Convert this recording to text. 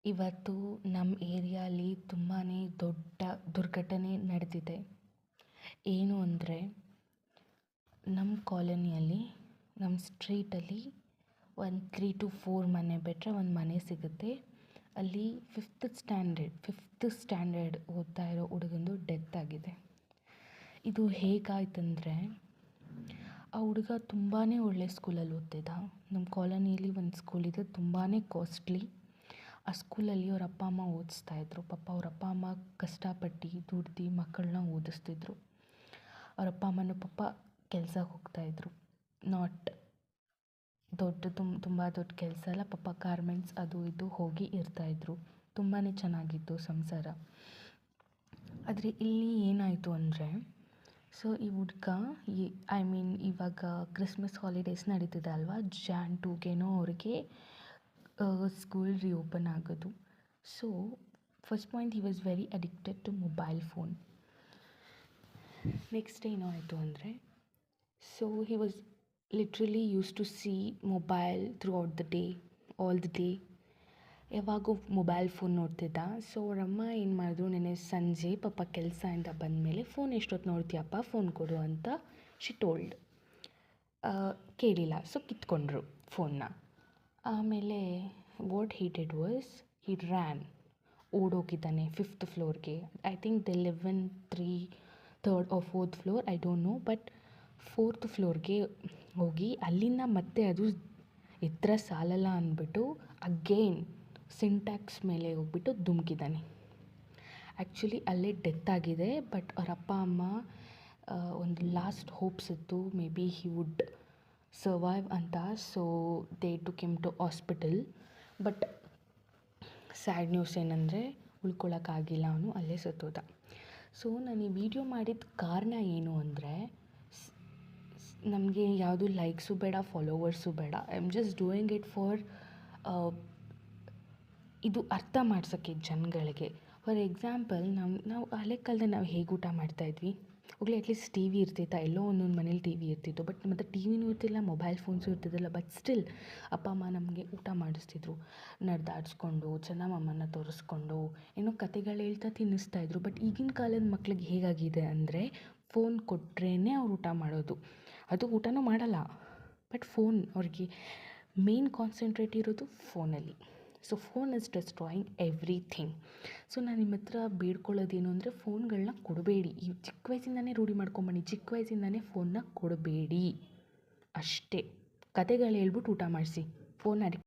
ಇವತ್ತು ನಮ್ಮ ಏರಿಯಾಲಿ ತುಂಬಾ ದೊಡ್ಡ ದುರ್ಘಟನೆ ನಡೆದಿದೆ. ಏನು ಅಂದರೆ, ನಮ್ಮ ಕಾಲೋನಿಯಲ್ಲಿ, ನಮ್ಮ ಸ್ಟ್ರೀಟಲ್ಲಿ ಒಂದು 3 to 4 ಮನೆ ಬಿಟ್ಟರೆ ಒಂದು ಮನೆ ಸಿಗುತ್ತೆ. ಅಲ್ಲಿ ಫಿಫ್ತ್ ಸ್ಟ್ಯಾಂಡರ್ಡ್ ಓದ್ತಾ ಇರೋ ಹುಡುಗಂದು ಡೆತ್ ಆಗಿದೆ. ಇದು ಹೇಗಾಯ್ತಂದರೆ, ಆ ಹುಡುಗ ತುಂಬಾ ಒಳ್ಳೆ ಸ್ಕೂಲಲ್ಲಿ ಓದ್ತಿದ್ದ. ನಮ್ಮ ಕಾಲೋನಿಯಲ್ಲಿ ಒಂದು ಸ್ಕೂಲ್ ಇದೆ, ತುಂಬಾ ಕಾಸ್ಟ್ಲಿ. ಆ ಸ್ಕೂಲಲ್ಲಿ ಅವ್ರ ಅಪ್ಪ ಅಮ್ಮ ಓದಿಸ್ತಾಯಿದ್ರು. ಪಾಪ ಅವ್ರ ಅಪ್ಪ ಅಮ್ಮ ಕಷ್ಟಪಟ್ಟು ದುಡ್ದು ಮಕ್ಕಳನ್ನ ಓದಿಸ್ತಿದ್ರು. ಅವ್ರ ಅಪ್ಪ ಅಮ್ಮನೂ ಪಾಪ ಕೆಲ್ಸಕ್ಕೆ ಹೋಗ್ತಾಯಿದ್ರು. ನಾಟ್ ತುಂಬ ದೊಡ್ಡ ಕೆಲಸ ಅಲ್ಲ, ಪಾಪ ಗಾರ್ಮೆಂಟ್ಸ್ ಅದು ಇದು ಹೋಗಿ ಇರ್ತಾಯಿದ್ರು. ತುಂಬಾ ಚೆನ್ನಾಗಿತ್ತು ಸಂಸಾರ. ಆದರೆ ಇಲ್ಲಿ ಏನಾಯಿತು ಅಂದರೆ, ಸೊ ಈ ಹುಡ್ಗ ಇವಾಗ ಕ್ರಿಸ್ಮಸ್ ಹಾಲಿಡೇಸ್ ನಡೀತಿದೆ ಅಲ್ವಾ, Jan 2 ಅವ್ರಿಗೆ ಸ್ಕೂಲ್ ರಿಓಪನ್ ಆಗೋದು. So first point, he was very addicted to mobile phone. Next ಏನು ಆಯಿತು ಅಂದರೆ, so he was literally use to see mobile throughout the day, all the day. ಯಾವಾಗೂ mobile phone ನೋಡ್ತಿದ್ದ. ಸೊ ಅವರಮ್ಮ ಏನು ಮಾಡಿದ್ರು, ನೆನ್ನೆ ಸಂಜೆ ಪಾಪ ಕೆಲಸದಿಂದ ಬಂದಮೇಲೆ, ಫೋನ್ ಎಷ್ಟೊತ್ತು ನೋಡ್ತೀಯಪ್ಪ, ಫೋನ್ ಕೊಡು ಅಂತ ಶಿ ಟೋಲ್ಡ್. ಕೇಳಿಲ್ಲ, ಸೊ ಕಿತ್ಕೊಂಡ್ರು ಫೋನ್ನ. ಆಮೇಲೆ what he did was, he ran, ಓಡೋಗಿದ್ದಾನೆ 5th ಫ್ಲೋರ್ಗೆ. I think they live in 3rd or 4th floor, I don't know. But 4th ಫ್ಲೋರ್ಗೆ ಹೋಗಿ ಅಲ್ಲಿಂದ ಮತ್ತೆ ಅದು ಎತ್ತರ ಸಾಲಲ್ಲ ಅಂದ್ಬಿಟ್ಟು ಅಗೇನ್ ಸಿಂಟ್ಯಾಕ್ಸ್ ಮೇಲೆ ಹೋಗ್ಬಿಟ್ಟು ಧುಮುಕಿದ್ದಾನೆ. ಆ್ಯಕ್ಚುಲಿ ಅಲ್ಲೇ ಡೆತ್ ಆಗಿದೆ. ಬಟ್ ಅವ್ರ ಅಪ್ಪ ಅಮ್ಮ ಒಂದು ಲಾಸ್ಟ್ ಹೋಪ್ಸ್ ಇತ್ತು, maybe he would survive ಅಂತ. So they took him to hospital. But sad news ಏನಂದರೆ, ಉಳ್ಕೊಳ್ಳೋಕ್ಕಾಗಿಲ್ಲ, ಅವನು ಅಲ್ಲೇ ಸತ್ತೋದ. ಸೊ ನಾನು ಈ ವಿಡಿಯೋ ಮಾಡಿದ ಕಾರಣ ಏನು ಅಂದರೆ, ನಮಗೆ ಯಾವುದು ಲೈಕ್ಸು ಬೇಡ, ಫಾಲೋವರ್ಸು ಬೇಡ. I am just doing it for ಇದು ಅರ್ಥ ಮಾಡ್ಸೋಕ್ಕೆ ಜನಗಳಿಗೆ. ಫಾರ್ ಎಕ್ಸಾಂಪಲ್, ನಾವು ಹಳೆ ಕಾಲದಲ್ಲಿ ನಾವು ಹೇಗೆ ಊಟ ಮಾಡ್ತಾಯಿದ್ವಿ, ಹೋಗಲಿ ಅಟ್ಲೀಸ್ಟ್ ಟಿ ವಿ ಇರ್ತಿತ್ತಾ, ಎಲ್ಲೋ ಒಂದೊಂದು ಮನೇಲಿ ಟಿ ವಿ ಇರ್ತಿತ್ತು. ಬಟ್ ಮತ್ತು ಟಿ ವಿನೂ ಇರ್ತಿಲ್ಲ, ಮೊಬೈಲ್ ಫೋನ್ಸು ಇರ್ತಿದ್ದಿಲ್ಲ. ಬಟ್ ಸ್ಟಿಲ್ ಅಪ್ಪ ಅಮ್ಮ ನಮಗೆ ಊಟ ಮಾಡಿಸ್ತಿದ್ರು, ನಡೆದಾಡಿಸ್ಕೊಂಡು, ಚಂದಮಾಮನ ತೋರಿಸ್ಕೊಂಡು, ಏನೋ ಕತೆಗಳು ಹೇಳ್ತಾ ತಿನ್ನಿಸ್ತಾಯಿದ್ರು. ಬಟ್ ಈಗಿನ ಕಾಲದ ಮಕ್ಳಿಗೆ ಹೇಗಾಗಿದೆ ಅಂದರೆ, ಫೋನ್ ಕೊಟ್ರೇ ಅವ್ರು ಊಟ ಮಾಡೋದು. ಅದು ಊಟನೂ ಮಾಡಲ್ಲ, ಬಟ್ ಫೋನ್ ಅವ್ರಿಗೆ ಮೇನ್ ಕಾನ್ಸಂಟ್ರೇಟ್ ಇರೋದು ಫೋನಲ್ಲಿ. So phone is destroying everything. So ನಾನು ನಿಮ್ಮ ಹತ್ರ ಬೇಡ್ಕೊಳ್ಳೋದೇನು ಅಂದರೆ, ಫೋನ್ಗಳನ್ನ ಕೊಡಬೇಡಿ. ಈ ಚಿಕ್ಕ ವಯಸ್ಸಿಂದನೇ ರೂಢಿ ಮಾಡ್ಕೊಂಬನ್ನಿ, ಚಿಕ್ಕ ವಯಸ್ಸಿಂದನೇ ಫೋನ್ನ ಕೊಡಬೇಡಿ ಅಷ್ಟೇ. ಕತೆಗಳು ಹೇಳ್ಬಿಟ್ಟು ಊಟ ಮಾಡಿಸಿ, ಫೋನ್ ಅಡಿಕ್ಟ್